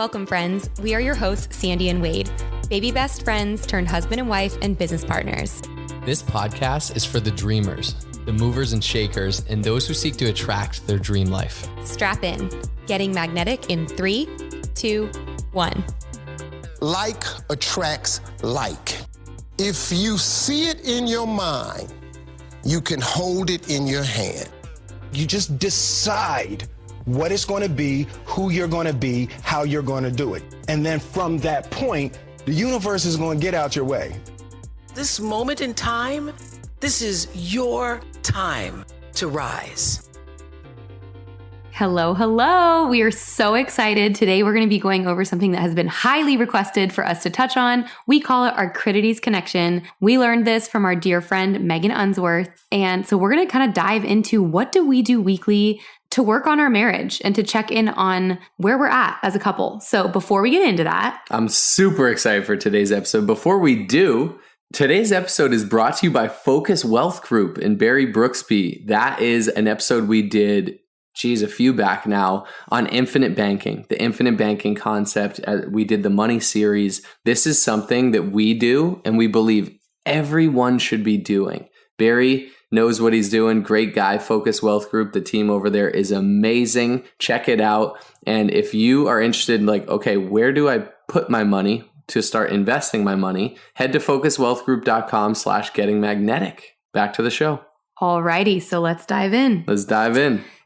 Welcome, friends. We are your hosts, Sandy and Wade, baby best friends turned husband and wife and business partners. This podcast is for the dreamers, the movers and shakers, and those who seek to attract their dream life. Strap in. Getting magnetic in 3, 2, 1. Like attracts like. If you see it in your mind, you can hold it in your hand. You just decide what it's going to be, who you're going to be, how you're going to do it. And then from that point, the universe is going to get out your way. This moment in time, this is your time to rise. Hello, hello. We are so excited. Today we're going to be going over something that has been highly requested for us to touch on. We call it our Critides Connection. We learned this from our dear friend, Megan Unsworth. And so we're going to kind of dive into what do we do weekly to work on our marriage and to check in on where we're at as a couple. So before we get into that, I'm super excited for today's episode. Before we do, today's episode is brought to you by Focus Wealth Group in Barry Brooksby. That is an episode we did a few back now on infinite banking, the infinite banking concept. We did the money series. This is something that we do and we believe everyone should be doing. Barry knows what he's doing. Great guy. Focus Wealth Group. The team over there is amazing. Check it out. And if you are interested in okay, where do I put my money to start investing my money? Head to focuswealthgroup.com/gettingmagnetic. Back to the show. alrighty. So let's dive in.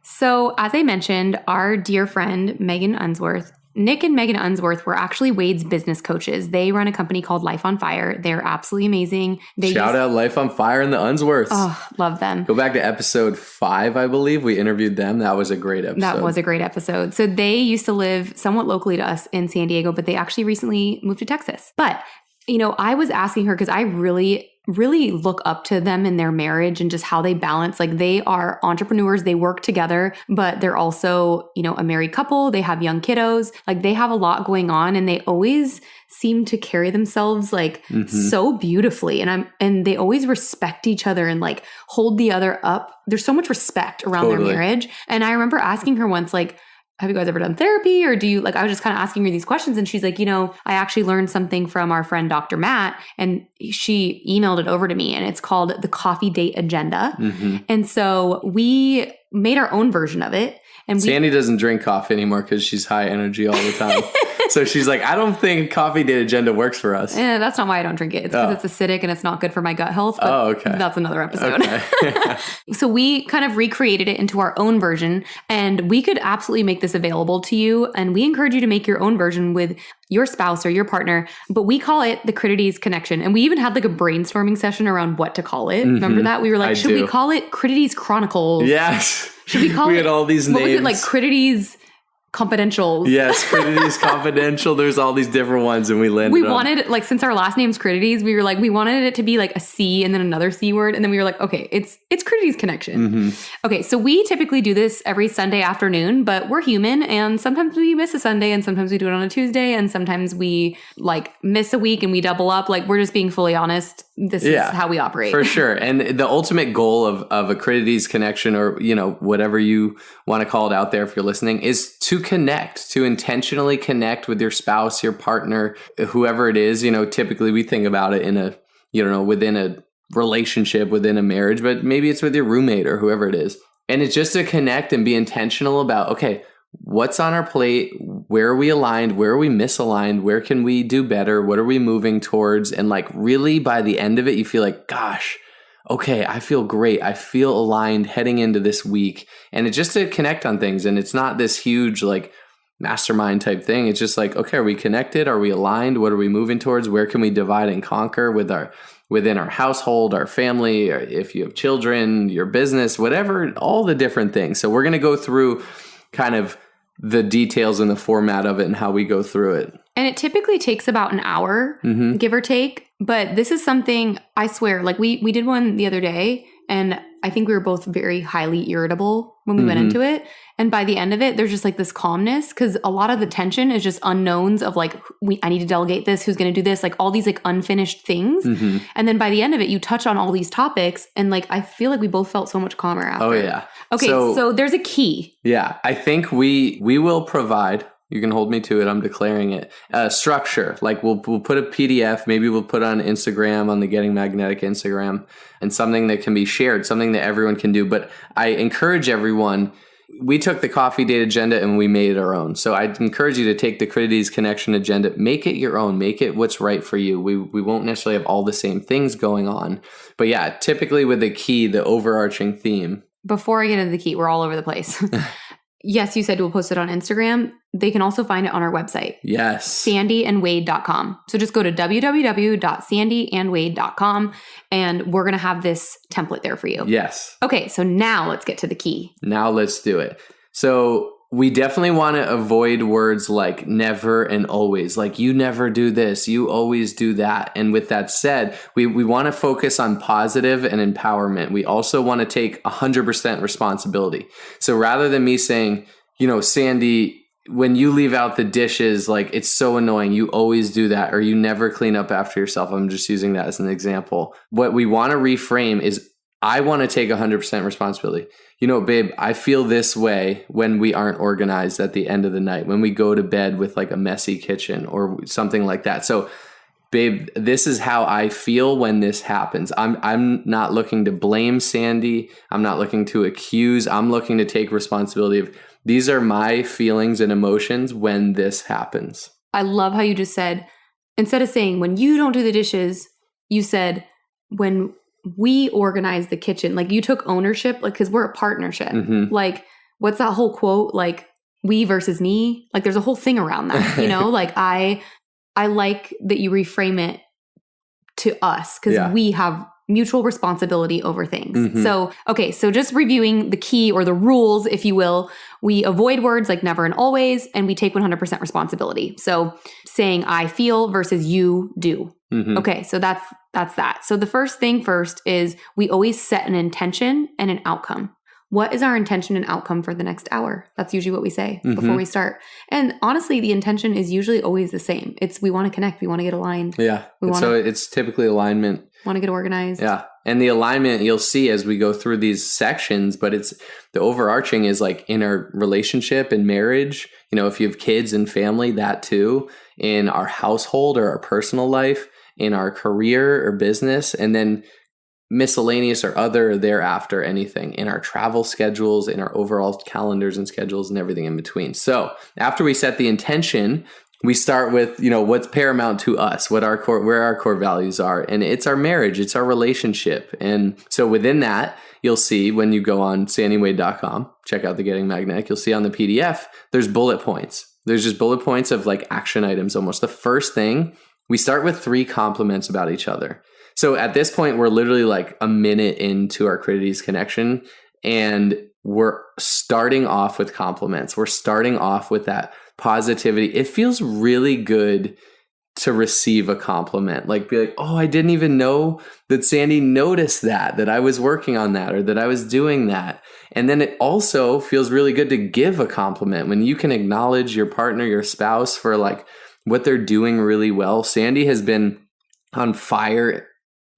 So as I mentioned, our dear friend, Megan Unsworth, Nick and Megan Unsworth were actually Wade's business coaches. They run a company called Life on Fire. They're absolutely amazing. Shout out Life on Fire and the Unsworths. Oh, love them. Go back to episode 5, I believe. We interviewed them. That was a great episode. That was a great episode. So they used to live somewhat locally to us in San Diego, but they actually recently moved to Texas. But, I was asking her because I really look up to them in their marriage and just how they balance. They are entrepreneurs, they work together, but they're also, a married couple. They have young kiddos. They have a lot going on and they always seem to carry themselves so beautifully. And they always respect each other and hold the other up. There's so much respect around their marriage. And I remember asking her once, have you guys ever done therapy or do you I was just kind of asking her these questions and she's like, I actually learned something from our friend, Dr. Matt, and she emailed it over to me and it's called the Coffee Date Agenda. Mm-hmm. And so we made our own version of it. And Sandy doesn't drink coffee anymore because she's high energy all the time. So she's like, I don't think Coffee Date Agenda works for us. That's not why I don't drink it. It's because it's acidic and it's not good for my gut health. But okay. That's another episode. Okay. So we kind of recreated it into our own version and we could absolutely make this available to you. And we encourage you to make your own version with your spouse or your partner, but we call it the Critides Connection. And we even had a brainstorming session around what to call it. Mm-hmm. Remember that? We were should we call it Critides Chronicles? Yes. Should we call it? We had all these names. What was it, Critides Confidentials? Yes, Critides Confidential. There's all these different ones and we landed We wanted, since our last name's Critides, we were we wanted it to be a C and then another C word. And then we were okay, it's Critides Connection. Mm-hmm. Okay, so we typically do this every Sunday afternoon, but we're human and sometimes we miss a Sunday and sometimes we do it on a Tuesday and sometimes we miss a week and we double up. We're just being fully honest. This is how we operate. For sure. And the ultimate goal of a Critides Connection or, whatever you want to call it out there if you're listening is to connect, to intentionally connect with your spouse, your partner, whoever it is. Typically we think about it in a, within a relationship, within a marriage, but maybe it's with your roommate or whoever it is. And it's just to connect and be intentional about, okay, what's on our plate? Where are we aligned? Where are we misaligned? Where can we do better? What are we moving towards? And really by the end of it, you feel gosh, okay, I feel great. I feel aligned heading into this week. And it's just to connect on things. And it's not this huge mastermind type thing. It's just okay, are we connected? Are we aligned? What are we moving towards? Where can we divide and conquer within our household, our family, or if you have children, your business, whatever, all the different things. So we're going to go through kind of the details and the format of it and how we go through it. And it typically takes about an hour, give or take. But this is something, I swear, we did one the other day and I think we were both very highly irritable when we went into it. And by the end of it, there's just this calmness because a lot of the tension is just unknowns of I need to delegate this, who's going to do this, all these unfinished things. Mm-hmm. And then by the end of it, you touch on all these topics and I feel we both felt so much calmer after. Oh yeah. Okay, so there's a key. Yeah, I think we will provide You can hold me to it. I'm declaring it. Structure, like we'll put a PDF, maybe we'll put on Instagram, on the Getting Magnetic Instagram, and something that can be shared, something that everyone can do. But I encourage everyone, we took the coffee date agenda and we made it our own. So I'd encourage you to take the Critides Connection agenda, make it your own, make it what's right for you. We won't necessarily have all the same things going on. But yeah, typically with the key, the overarching theme. Before I get into the key, we're all over the place. Yes, you said we'll post it on Instagram. They can also find it on our website. Yes. sandyandwade.com. So just go to www.sandyandwade.com and we're going to have this template there for you. Yes. Okay, so now let's get to the key. Now let's do it. So we definitely want to avoid words like never and always, like you never do this, you always do that. And with that said, we want to focus on positive and empowerment. We also want to take 100% responsibility. So rather than me saying, Sandy, when you leave out the dishes, like it's so annoying, you always do that, or you never clean up after yourself. I'm just using that as an example. What we want to reframe is, I want to take 100% responsibility. Babe, I feel this way when we aren't organized at the end of the night, when we go to bed with like a messy kitchen or something like that. So, babe, this is how I feel when this happens. I'm not looking to blame Sandy. I'm not looking to accuse. I'm looking to take responsibility of, these are my feelings and emotions when this happens. I love how you just said, instead of saying when you don't do the dishes, you said when we organize the kitchen. Like you took ownership, like, because we're a partnership. Mm-hmm. Like, what's that whole quote? Like, we versus me. Like, there's a whole thing around that, like I like that you reframe it to us because we have mutual responsibility over things. Mm-hmm. So, okay. So just reviewing the key or the rules, if you will, we avoid words like never and always, and we take 100% responsibility. So saying I feel versus you do. Mm-hmm. Okay. So that's that. So the first thing first is we always set an intention and an outcome. What is our intention and outcome for the next hour? That's usually what we say before we start. And honestly, the intention is usually always the same. It's we want to connect. We want to get aligned. Yeah. So it's typically alignment. Want to get organized. Yeah. And the alignment you'll see as we go through these sections, but it's the overarching is like in our relationship and marriage, if you have kids and family, that too, in our household or our personal life, in our career or business, and then miscellaneous or other thereafter, anything in our travel schedules, in our overall calendars and schedules and everything in between. So after we set the intention, we start with, what's paramount to us, where our core values are. And it's our marriage, it's our relationship. And so within that, you'll see when you go on sandywade.com, check out the Getting Magnetic, you'll see on the PDF, there's bullet points. There's just bullet points of like action items almost. The first thing, we start with 3 compliments about each other. So at this point, we're literally like a minute into our Critides Connection, and we're starting off with compliments. We're starting off with that positivity. It feels really good to receive a compliment. Like be like, oh, I didn't even know that Sandy noticed that I was working on that or that I was doing that. And then it also feels really good to give a compliment when you can acknowledge your partner, your spouse for like what they're doing really well. Sandy has been on fire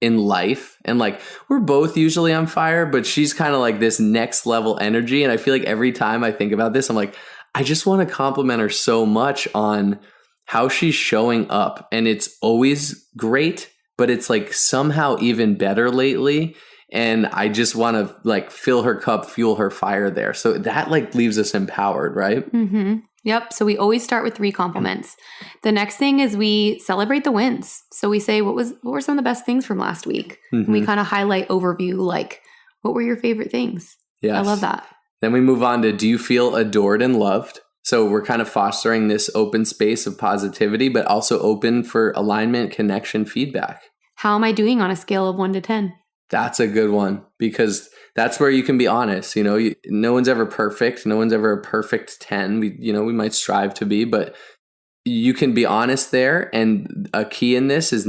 in life, and like we're both usually on fire, but she's kind of like this next level energy. And I feel like every time I think about this, I'm like, I just want to compliment her so much on how she's showing up. And it's always great, but it's like somehow even better lately. And I just want to like fill her cup, fuel her fire there. So that like leaves us empowered, right? Mm-hmm. Yep. So we always start with 3 compliments. The next thing is we celebrate the wins. So we say, what were some of the best things from last week? Mm-hmm. And we kind of highlight overview, like, what were your favorite things? Yes. I love that. Then we move on to, do you feel adored and loved? So we're kind of fostering this open space of positivity, but also open for alignment, connection, feedback. How am I doing on a scale of 1 to 10? That's a good one, because that's where you can be honest. No one's ever perfect. No one's ever a perfect 10. We might strive to be, but you can be honest there. And a key in this is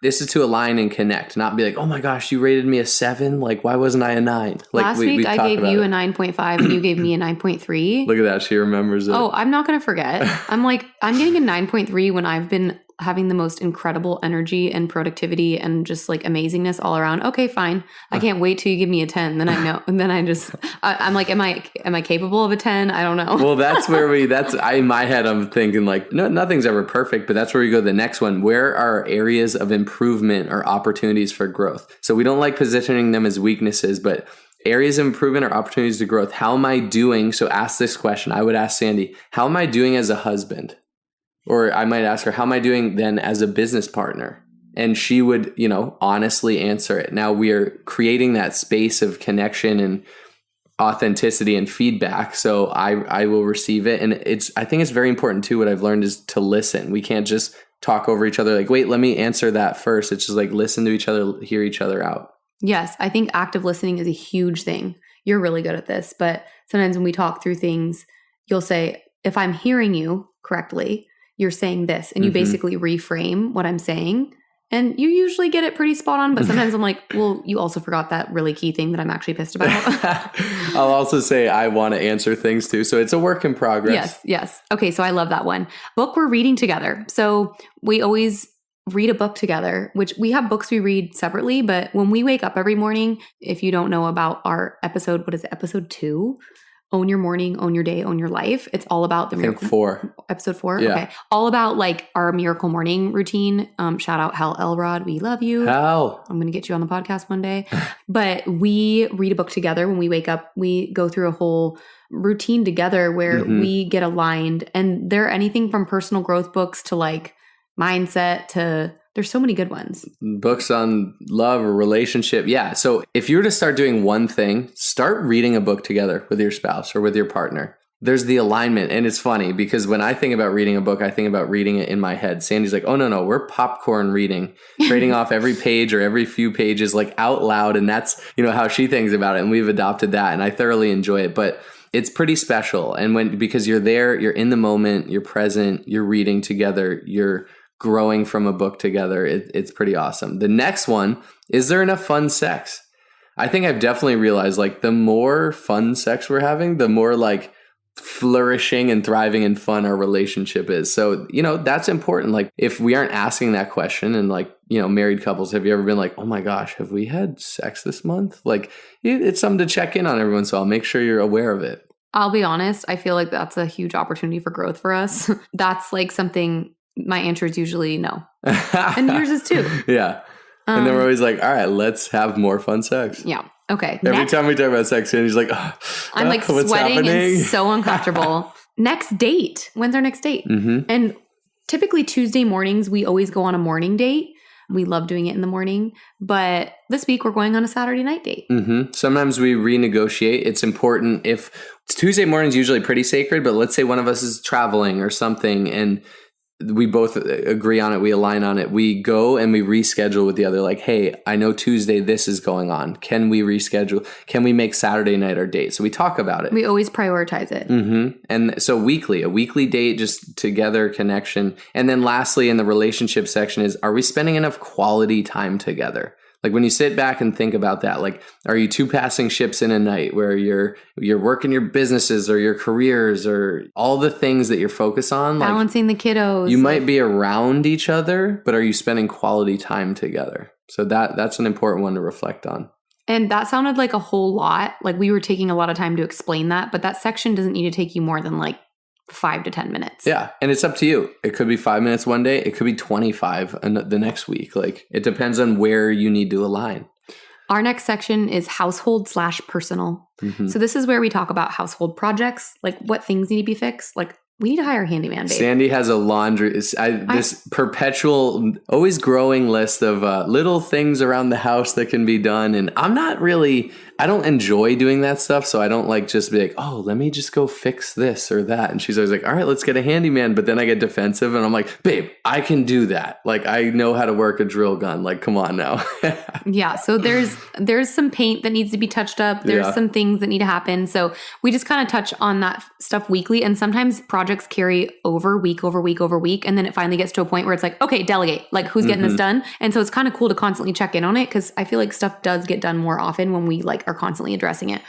this is to align and connect, not be like, oh my gosh, you rated me a 7. Like, why wasn't I a 9? Like Last week I gave you a 9.5 and you gave me a 9.3. Look at that. She remembers it. Oh, I'm not going to forget. I'm getting a 9.3 when I've been having the most incredible energy and productivity and just like amazingness all around. Okay, fine. I can't wait till you give me a 10. Then I know. And then I'm like, am I capable of a 10? I don't know. Well, that's where in my head, I'm thinking like, no, nothing's ever perfect, but that's where we go to the next one. Where are areas of improvement or opportunities for growth? So we don't like positioning them as weaknesses, but areas of improvement or opportunities to growth. How am I doing? So ask this question. I would ask Sandy, how am I doing as a husband? Or I might ask her, how am I doing then as a business partner? And she would, honestly answer it. Now we are creating that space of connection and authenticity and feedback. So I will receive it. And I think it's very important too. What I've learned is to listen. We can't just talk over each other like, wait, let me answer that first. It's just like listen to each other, hear each other out. Yes, I think active listening is a huge thing. You're really good at this, but sometimes when we talk through things, you'll say, if I'm hearing you correctly, you're saying this, and you basically reframe what I'm saying. And you usually get it pretty spot on, but sometimes I'm like, well, you also forgot that really key thing that I'm actually pissed about. I'll also say I want to answer things too. So it's a work in progress. Yes. Okay, so I love that one. Book we're reading together. So we always read a book together, which we have books we read separately, but when we wake up every morning, if you don't know about our episode, what is it, episode 2? Own your morning, own your day, own your life. It's all about the miracle. 4. Episode 4? Yeah. Okay. All about like our miracle morning routine. Shout out Hal Elrod. We love you. Hal. I'm going to get you on the podcast one day. But we read a book together when we wake up. We go through a whole routine together where we get aligned. And they're anything from personal growth books to like mindset to there's so many good ones. Books on love or relationship. Yeah. So if you were to start doing one thing, start reading a book together with your spouse or with your partner. There's the alignment. And it's funny because when I think about reading a book, I think about reading it in my head. Sandy's like, oh, no, we're popcorn reading, trading off every page or every few pages like out loud. And that's, how she thinks about it. And we've adopted that. And I thoroughly enjoy it. But it's pretty special. And because you're there, you're in the moment, you're present, you're reading together, you're growing from a book together. It's pretty awesome. The next one, is there enough fun sex? I think I've definitely realized like the more fun sex we're having, the more like flourishing and thriving and fun our relationship is. So, that's important. Like if we aren't asking that question and like, married couples, have you ever been like, oh my gosh, have we had sex this month? Like it's something to check in on every once in a while. Make sure you're aware of it. I'll be honest. I feel like that's a huge opportunity for growth for us. That's like something my answer is usually no. And yours is too. Yeah. And then we're always like, all right, let's have more fun sex. Yeah. Okay. Every time we talk about sex, Sandy's like, I'm like what's sweating happening? and so uncomfortable. Next date. When's our next date? And typically Tuesday mornings, we always go on a morning date. We love doing it in the morning. But this week we're going on a Saturday night date. Sometimes we renegotiate. It's important if Tuesday morning's usually pretty sacred, but let's say one of us is traveling or something and we both agree on it, we align on it, we go and we reschedule with the other, like, hey, I know Tuesday this is going on. Can we reschedule? Can we make Saturday night our date? So we talk about it. We always prioritize it. And so a weekly date, just together, connection. And then lastly, in the relationship section is, are we spending enough quality time together? Like when you sit back and think about that, like, are you two passing ships in a night where you're working your businesses or your careers or all the things that you're focused on? Balancing the kiddos. You might be around each other, but are you spending quality time together? So that's an important one to reflect on. And that sounded like a whole lot. Like we were taking a lot of time to explain that, but that section doesn't need to take you more than like 5 to 10 minutes. Yeah. And it's up to you. It could be 5 minutes one day. It could be 25 the next week. Like it depends on where you need to align. Our next section is household/personal. So this is where we talk about household projects, like what things need to be fixed. Like we need to hire a handyman, babe. Sandy has a laundry, this perpetual, always growing list of little things around the house that can be done. And I don't enjoy doing that stuff. So I don't like just be like, oh, let me just go fix this or that. And she's always like, all right, let's get a handyman. But then I get defensive and I'm like, babe, I can do that. Like I know how to work a drill gun. Like, come on now. Yeah. So there's some paint that needs to be touched up. There's some things that need to happen. So we just kind of touch on that stuff weekly. And sometimes projects carry over week. And then it finally gets to a point where it's like, okay, delegate, like who's getting this done? And so it's kind of cool to constantly check in on it. Cause I feel like stuff does get done more often when we like are constantly addressing it.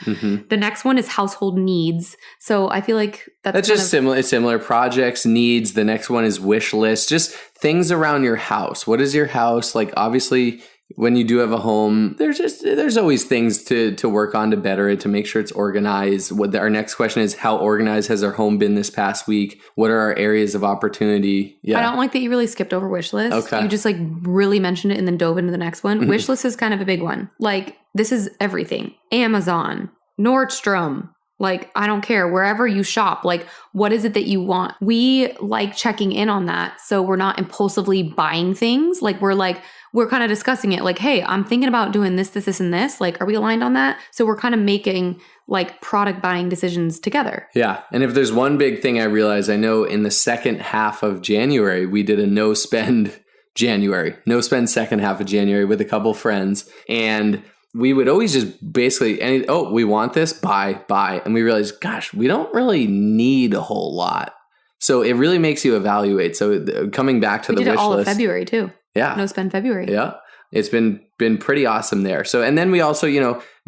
The next one is household needs. So I feel like that's just similar projects, needs. The next one is wish list, just things around your house. What is your house? Like, obviously, when you do have a home, there's always things to work on to better it, to make sure it's organized. Our next question is, how organized has our home been this past week? What are our areas of opportunity? Yeah. I don't like that you really skipped over wish list. Okay. You just like really mentioned it and then dove into the next one. Wish list is kind of a big one. Like, this is everything. Amazon, Nordstrom, like, I don't care, wherever you shop, like, what is it that you want? We like checking in on that. So we're not impulsively buying things. Like, we're kind of discussing it. Like, hey, I'm thinking about doing this, this, this, and this. Like, are we aligned on that? So we're kind of making like product buying decisions together. Yeah. And if there's one big thing I realized, I know in the second half of January, we did a no spend second half of January with a couple friends. And we would always just basically, we want this, buy. And we realized, gosh, we don't really need a whole lot. So it really makes you evaluate. So coming back to the wish list. We did it all of February too. Yeah. No spend February. Yeah. It's been pretty awesome there. So, and then we also,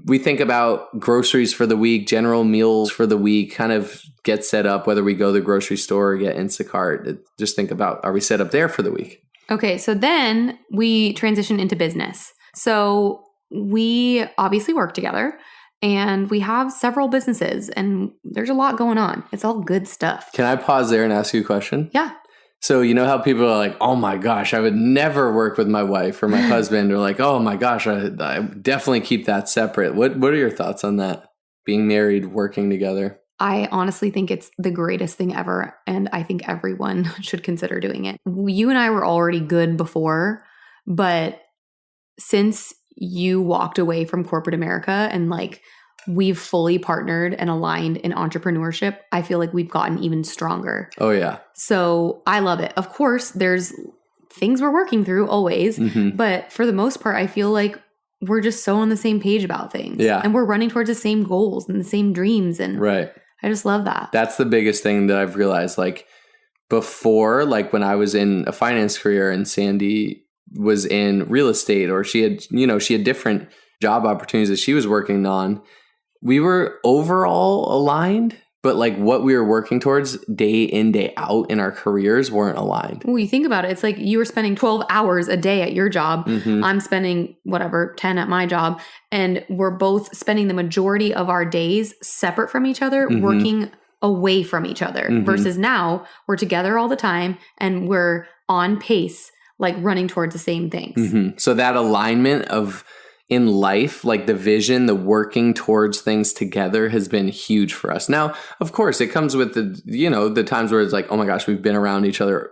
we think about groceries for the week, general meals for the week, kind of get set up, whether we go to the grocery store or get Instacart. Just think about, are we set up there for the week? Okay. So then we transition into business. So we obviously work together and we have several businesses and there's a lot going on. It's all good stuff. Can I pause there and ask you a question? Yeah. So you know how people are like, oh my gosh, I would never work with my wife or my husband, or like, oh my gosh, I definitely keep that separate. What are your thoughts on that? Being married, working together? I honestly think it's the greatest thing ever. And I think everyone should consider doing it. You and I were already good before, but since you walked away from corporate America and like we've fully partnered and aligned in entrepreneurship, I feel like we've gotten even stronger. Oh, yeah. So I love it. Of course, there's things we're working through always, but for the most part, I feel like we're just so on the same page about things. Yeah. And we're running towards the same goals and the same dreams. And right. I just love that. That's the biggest thing that I've realized. Like before, like when I was in a finance career and Sandy was in real estate, or she had different job opportunities that she was working on, we were overall aligned, but like what we were working towards day in, day out in our careers weren't aligned. Well, you think about it, it's like you were spending 12 hours a day at your job. I'm spending 10 at my job. And we're both spending the majority of our days separate from each other, working away from each other. Versus now we're together all the time and we're on pace, like running towards the same things. So that alignment of in life, like the vision, the working towards things together has been huge for us. Now, of course, it comes with the times where it's like, oh my gosh, we've been around each other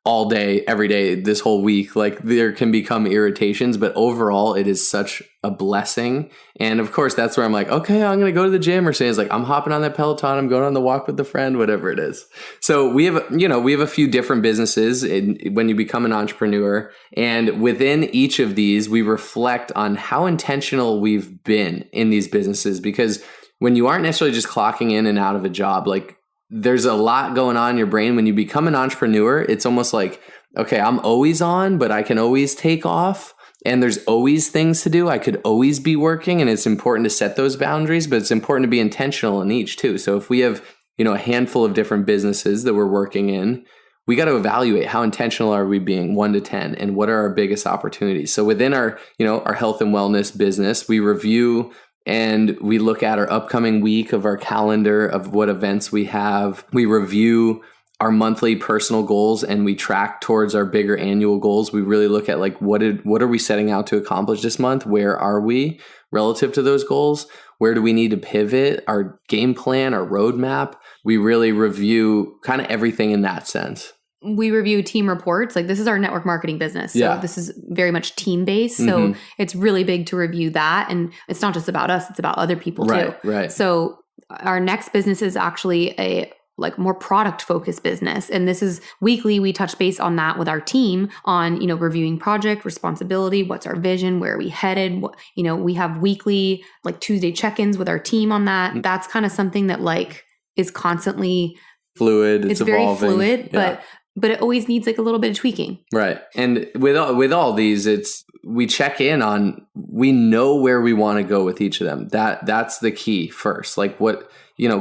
all day, every day, this whole week. Like there can become irritations, but overall it is such a blessing. And of course, that's where I'm like, okay, I'm going to go to the gym, or say it's like, I'm hopping on that Peloton, I'm going on the walk with the friend, whatever it is. So we have a few different businesses when you become an entrepreneur. And within each of these, we reflect on how intentional we've been in these businesses, because when you aren't necessarily just clocking in and out of a job, like there's a lot going on in your brain. When you become an entrepreneur, it's almost like, okay, I'm always on, but I can always take off. And there's always things to do. I could always be working, and it's important to set those boundaries, but it's important to be intentional in each too. So if we have, a handful of different businesses that we're working in, we got to evaluate how intentional are we being 1 to 10, and what are our biggest opportunities. So within our, our health and wellness business, we review and we look at our upcoming week of our calendar of what events we have. We review our monthly personal goals and we track towards our bigger annual goals. We really look at like, what are we setting out to accomplish this month? Where are we relative to those goals? Where do we need to pivot? Our game plan, our roadmap. We really review kind of everything in that sense. We review team reports. Like this is our network marketing business. So this is very much team based. So it's really big to review that. And it's not just about us, it's about other people too. Right. So our next business is actually a like more product focused business. And this is weekly. We touch base on that with our team on, reviewing project responsibility. What's our vision? Where are we headed? We have weekly like Tuesday check-ins with our team on that. That's kind of something that like is constantly fluid. It's very evolving. Fluid, but it always needs like a little bit of tweaking. Right. And with all these, it's we check in on, we know where we want to go with each of them. That's the key first. Like what,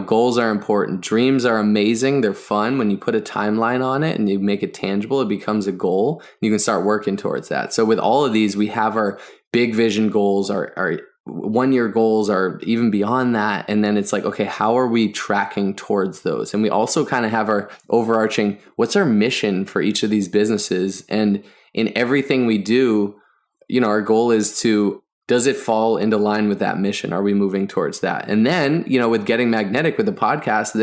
goals are important. Dreams are amazing. They're fun. When you put a timeline on it and you make it tangible, it becomes a goal. You can start working towards that. So with all of these, we have our big vision goals, our 1-year goals are even beyond that. And then it's like, okay, how are we tracking towards those? And we also kind of have our overarching, what's our mission for each of these businesses? And in everything we do, our goal is does it fall into line with that mission? Are we moving towards that? And then, with Getting Magnetic with the podcast,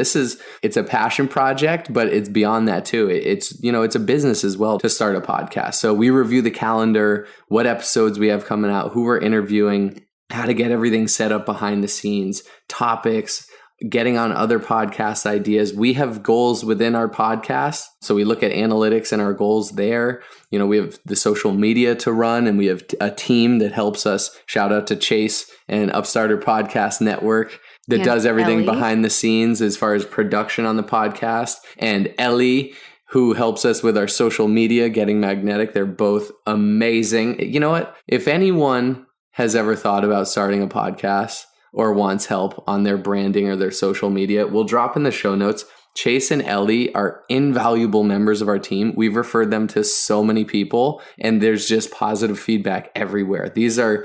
it's a passion project, but it's beyond that too. It's a business as well to start a podcast. So we review the calendar, what episodes we have coming out, who we're interviewing, how to get everything set up behind the scenes, topics, getting on other podcast ideas. We have goals within our podcast. So we look at analytics and our goals there. We have the social media to run, and we have a team that helps us. Shout out to Chase and Upstarter Podcast Network that does everything behind the scenes as far as production on the podcast. And Ellie, who helps us with our social media, Getting Magnetic. They're both amazing. You know what? If anyone has ever thought about starting a podcast or wants help on their branding or their social media, we'll drop in the show notes. Chase and Ellie are invaluable members of our team. We've referred them to so many people, and there's just positive feedback everywhere. These are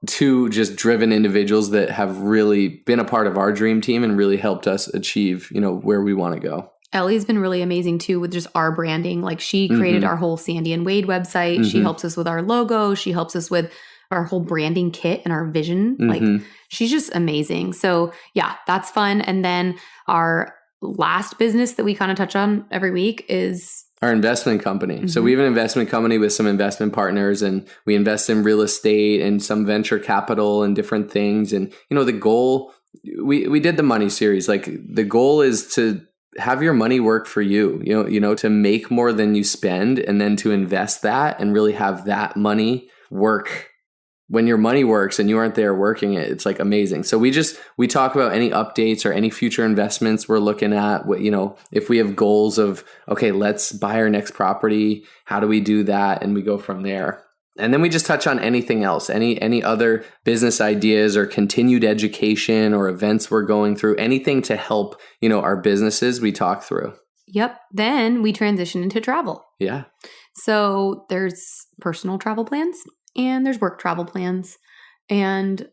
two just driven individuals that have really been a part of our dream team and really helped us achieve, where we want to go. Ellie's been really amazing too with just our branding. Like she created our whole Sandy and Wade website. She helps us with our logo. She helps us with our whole branding kit and our vision. Like she's just amazing. So yeah, that's fun. And then our last business that we kind of touch on every week is our investment company. So we have an investment company with some investment partners, and we invest in real estate and some venture capital and different things. And, the goal, we did the money series. Like the goal is to have your money work for you, to make more than you spend, and then to invest that and really have that money work. When your money works and you aren't there working it, it's like amazing. So we talk about any updates or any future investments we're looking at. What, if we have goals of, okay, let's buy our next property, how do we do that? And we go from there. And then we just touch on anything else, any other business ideas or continued education or events we're going through, anything to help, our businesses we talk through. Yep. Then we transition into travel. Yeah. So there's personal travel plans and there's work travel plans. And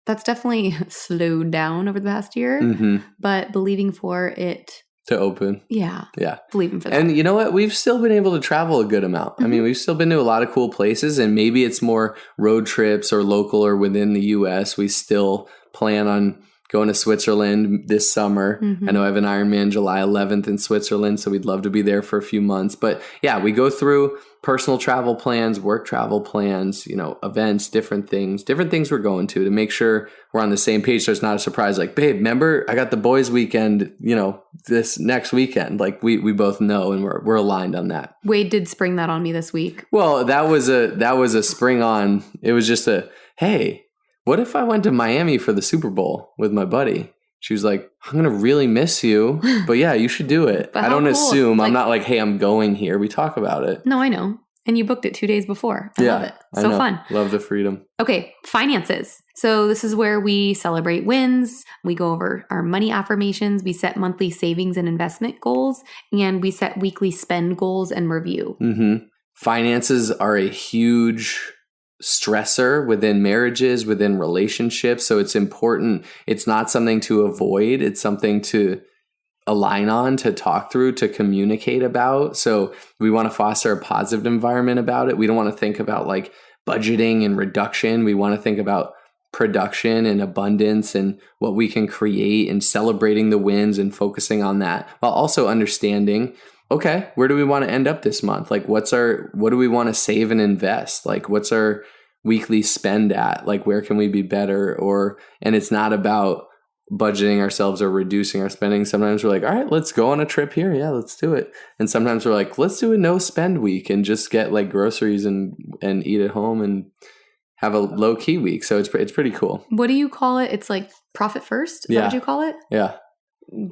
that's definitely slowed down over the past year, but believing for it to open. Yeah. Yeah. Believing for that. And you know what? We've still been able to travel a good amount. I mean, we've still been to a lot of cool places, and maybe it's more road trips or local or within the US. We still plan on going to Switzerland this summer. I know I have an Ironman July 11th in Switzerland, so we'd love to be there for a few months. But yeah, we go through personal travel plans, work travel plans, events, different things we're going to make sure we're on the same page. So it's not a surprise. Like, babe, remember I got the boys weekend, this next weekend. Like we both know, and we're aligned on that. Wade did spring that on me this week. Well, that was a spring on. It was just hey, what if I went to Miami for the Super Bowl with my buddy? She was like, I'm going to really miss you, but yeah, you should do it. I don't assume. I'm not like, hey, I'm going here. We talk about it. No, I know. And you booked it 2 days before. I love it. So fun. Love the freedom. Okay. Finances. So this is where we celebrate wins. We go over our money affirmations. We set monthly savings and investment goals, and we set weekly spend goals and review. Finances are a huge stressor within marriages, within relationships. So it's important. It's not something to avoid. It's something to align on, to talk through, to communicate about. So we want to foster a positive environment about it. We don't want to think about like budgeting and reduction. We want to think about production and abundance and what we can create, and celebrating the wins and focusing on that, while also understanding, okay, where do we want to end up this month? Like what do we want to save and invest? Like what's our weekly spend at? Like where can we be better? And it's not about budgeting ourselves or reducing our spending. Sometimes we're like, all right, let's go on a trip here. Yeah, let's do it. And sometimes we're like, let's do a no spend week and just get like groceries and eat at home and have a low key week. So it's pretty cool. What do you call it? It's like profit first? Is that what you call it? Yeah.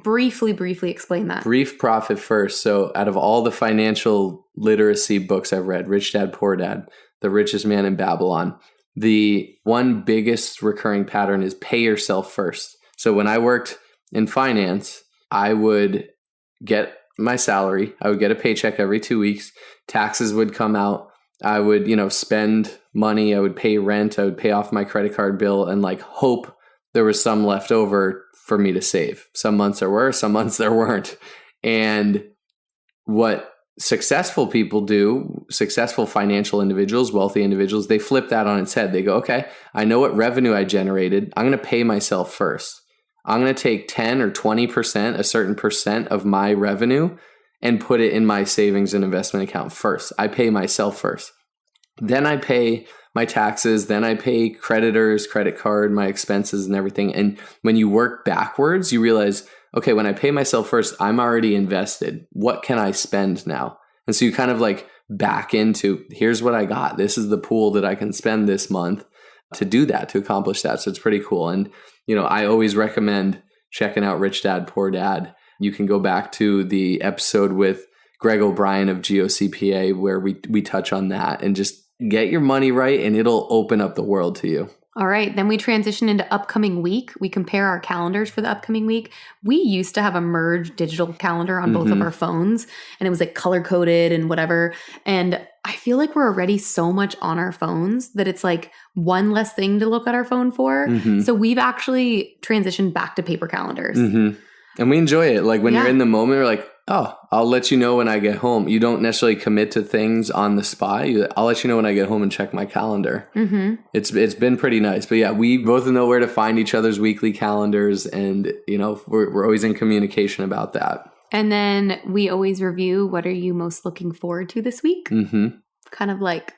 Briefly explain that. Brief profit first. So out of all the financial literacy books I've read, Rich Dad, Poor Dad, The Richest Man in Babylon. The one biggest recurring pattern is pay yourself first. So when I worked in finance, I would get my salary. I would get a paycheck every 2 weeks. Taxes would come out. I would, spend money. I would pay rent. I would pay off my credit card bill and like hope there was some left over for me to save. Some months there were, some months there weren't. And what successful people do, successful financial individuals, wealthy individuals, they flip that on its head. They go, okay, I know what revenue I generated. I'm going to pay myself first. I'm going to take 10 or 20%, a certain percent of my revenue and put it in my savings and investment account first. I pay myself first. Then I pay my taxes. Then I pay creditors, credit card, my expenses and everything. And when you work backwards, you realize, okay, when I pay myself first, I'm already invested. What can I spend now? And so you kind of like back into, here's what I got. This is the pool that I can spend this month to do that, to accomplish that. So it's pretty cool. And, I always recommend checking out Rich Dad, Poor Dad. You can go back to the episode with Greg O'Brien of GOCPA where we touch on that and just get your money right and it'll open up the world to you. All right. Then we transition into upcoming week. We compare our calendars for the upcoming week. We used to have a merged digital calendar on both of our phones and it was like color coded and whatever. And I feel like we're already so much on our phones that it's like one less thing to look at our phone for. So we've actually transitioned back to paper calendars. And we enjoy it. Like when you're in the moment, you're like, oh, I'll let you know when I get home. You don't necessarily commit to things on the spot. I'll let you know when I get home and check my calendar. It's been pretty nice. But yeah, we both know where to find each other's weekly calendars. And, we're always in communication about that. And then we always review, what are you most looking forward to this week? Kind of like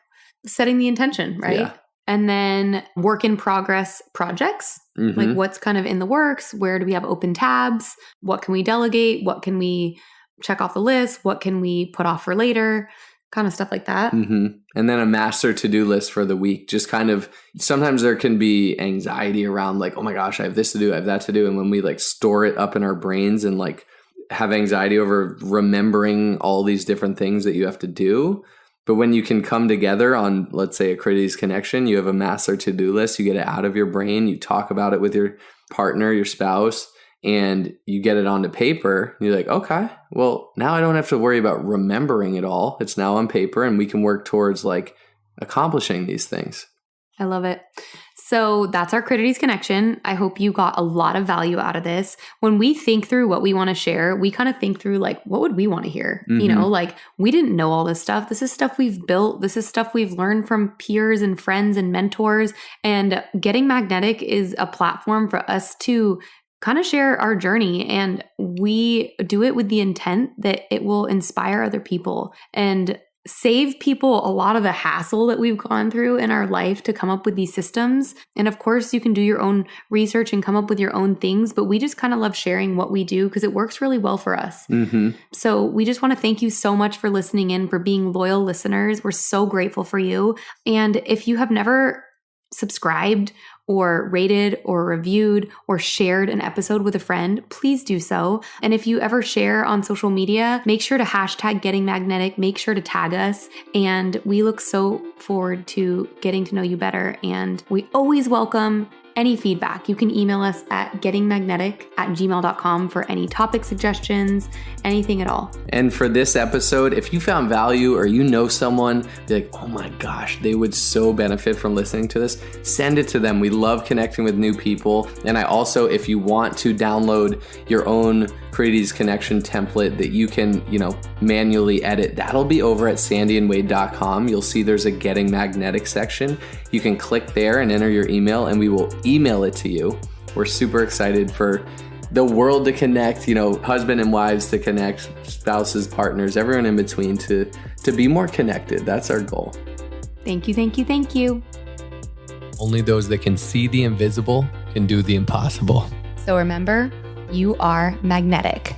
setting the intention, right? Yeah. And then work in progress projects, like what's kind of in the works? Where do we have open tabs? What can we delegate? What can we check off the list? What can we put off for later? Kind of stuff like that. And then a master to-do list for the week. Just kind of, sometimes there can be anxiety around like, oh my gosh, I have this to do, I have that to do. And when we like store it up in our brains and like have anxiety over remembering all these different things that you have to do. But when you can come together on, let's say, a Critides Connection, you have a master to-do list, you get it out of your brain, you talk about it with your partner, your spouse, and you get it onto paper. And you're like, okay, well, now I don't have to worry about remembering it all. It's now on paper and we can work towards like accomplishing these things. I love it. So that's our Critides Connection. I hope you got a lot of value out of this. When we think through what we want to share, we kind of think through like, what would we want to hear? Like we didn't know all this stuff. This is stuff we've built. This is stuff we've learned from peers and friends and mentors. And Getting Magnetic is a platform for us to kind of share our journey. And we do it with the intent that it will inspire other people and save people a lot of the hassle that we've gone through in our life to come up with these systems. And of course, you can do your own research and come up with your own things, but we just kind of love sharing what we do because it works really well for us. So we just want to thank you so much for listening in, for being loyal listeners. We're so grateful for you. And if you have never subscribed or rated or reviewed or shared an episode with a friend, please do so. And if you ever share on social media, make sure to hashtag Getting Magnetic, make sure to tag us. And we look so forward to getting to know you better. And we always welcome any feedback. You can email us at gettingmagnetic@gmail.com for any topic suggestions, anything at all. And for this episode, if you found value or you know someone, be like, oh my gosh, they would so benefit from listening to this, send it to them. We love connecting with new people. And I also, if you want to download your own Critides Connection template that you can, manually edit, that'll be over at sandyandwade.com. You'll see there's a Getting Magnetic section. You can click there and enter your email and we will email it to you. We're super excited for the world to connect, husband and wives to connect, spouses, partners, everyone in between to be more connected. That's our goal. Thank you, thank you, thank you. Only those that can see the invisible can do the impossible. So remember, you are magnetic.